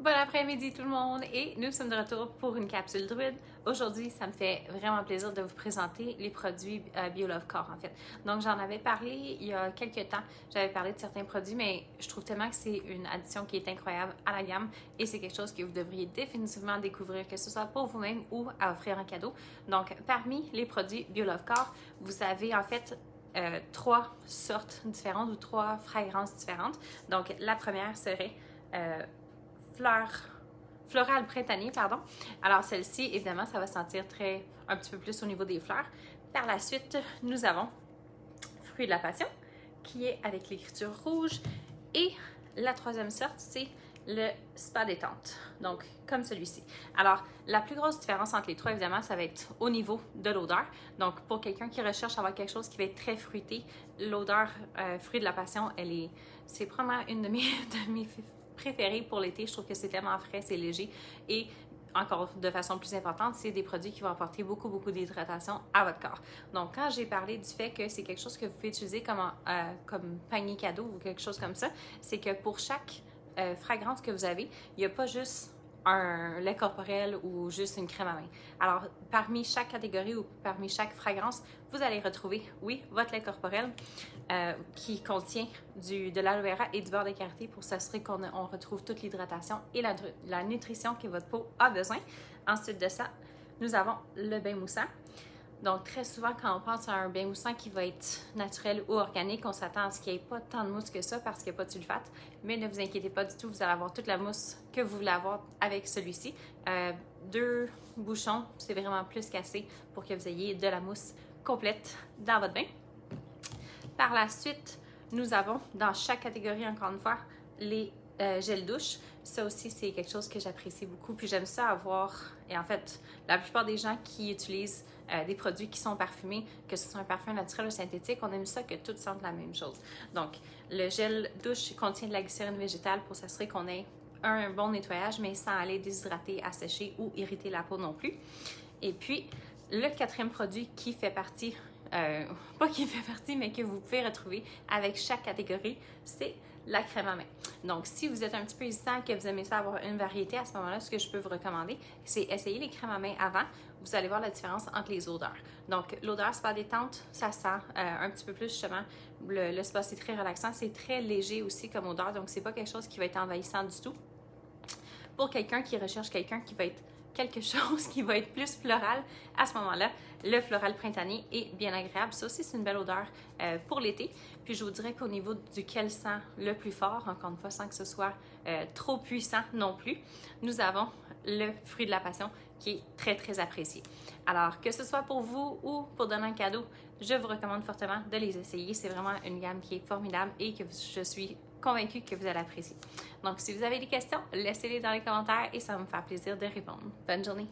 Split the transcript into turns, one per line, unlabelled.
Bon après-midi tout le monde et nous sommes de retour pour une capsule druide. Aujourd'hui, ça me fait vraiment plaisir de vous présenter les produits BioLove Core en fait. Donc j'en avais parlé il y a quelques temps, j'avais parlé de certains produits mais je trouve tellement que c'est une addition qui est incroyable à la gamme et c'est quelque chose que vous devriez définitivement découvrir, que ce soit pour vous-même ou à offrir en cadeau. Donc parmi les produits BioLove Core, vous avez en fait trois sortes différentes ou trois fragrances différentes. Donc la première serait floral printanier, pardon. Alors celle-ci, évidemment, ça va sentir un petit peu plus au niveau des fleurs. Par la suite, nous avons fruit de la passion, qui est avec l'écriture rouge. Et la troisième sorte, c'est le spa détente, donc comme celui-ci. Alors, la plus grosse différence entre les trois, évidemment, ça va être au niveau de l'odeur. Donc, pour quelqu'un qui recherche avoir quelque chose qui va être très fruité, l'odeur fruit de la passion, c'est vraiment une de mes préférées pour l'été. Je trouve que c'est tellement frais, c'est léger et encore de façon plus importante, c'est des produits qui vont apporter beaucoup d'hydratation à votre corps. Donc, quand j'ai parlé du fait que c'est quelque chose que vous pouvez utiliser comme panier cadeau ou quelque chose comme ça, c'est que pour chaque fragrance que vous avez, il n'y a pas juste un lait corporel ou juste une crème à main. Alors, parmi chaque catégorie ou parmi chaque fragrance, vous allez retrouver, oui, votre lait corporel qui contient de l'aloe vera et du beurre de karité pour s'assurer qu'on retrouve toute l'hydratation et la nutrition que votre peau a besoin. Ensuite de ça, nous avons le bain moussant. Donc, très souvent, quand on pense à un bain moussant qui va être naturel ou organique, on s'attend à ce qu'il n'y ait pas tant de mousse que ça parce qu'il n'y a pas de sulfate. Mais ne vous inquiétez pas du tout, vous allez avoir toute la mousse que vous voulez avoir avec celui-ci. 2 bouchons, c'est vraiment plus qu'assez pour que vous ayez de la mousse complète dans votre bain. Par la suite, nous avons dans chaque catégorie, encore une fois, les gels douche. Ça aussi, c'est quelque chose que j'apprécie beaucoup. Puis j'aime ça avoir, et en fait, la plupart des gens qui utilisent des produits qui sont parfumés, que ce soit un parfum naturel ou synthétique, on aime ça que toutes sentent la même chose. Donc, le gel douche contient de la glycérine végétale pour s'assurer qu'on ait un bon nettoyage, mais sans aller déshydrater, assécher ou irriter la peau non plus. Et puis, le quatrième produit qui fait partie, pas qui fait partie, mais que vous pouvez retrouver avec chaque catégorie, c'est la crème à main. Donc, si vous êtes un petit peu hésitant, que vous aimez ça avoir une variété, à ce moment-là, ce que je peux vous recommander, c'est essayer les crèmes à main avant. Vous allez voir la différence entre les odeurs. Donc, l'odeur spa détente, ça sent un petit peu plus justement. Le spa, c'est très relaxant. C'est très léger aussi comme odeur. Donc, c'est pas quelque chose qui va être envahissant du tout. Pour quelqu'un qui recherche quelqu'un qui va être quelque chose qui va être plus floral, à ce moment-là, le floral printanier est bien agréable. Ça aussi, c'est une belle odeur pour l'été. Puis je vous dirais qu'au niveau duquel sent le plus fort, encore une fois, sans que ce soit trop puissant non plus, nous avons le fruit de la passion qui est très apprécié. Alors, que ce soit pour vous ou pour donner un cadeau, je vous recommande fortement de les essayer. C'est vraiment une gamme qui est formidable et que je suis convaincue que vous allez apprécier. Donc, si vous avez des questions, laissez-les dans les commentaires et ça va me faire plaisir de répondre. Bonne journée!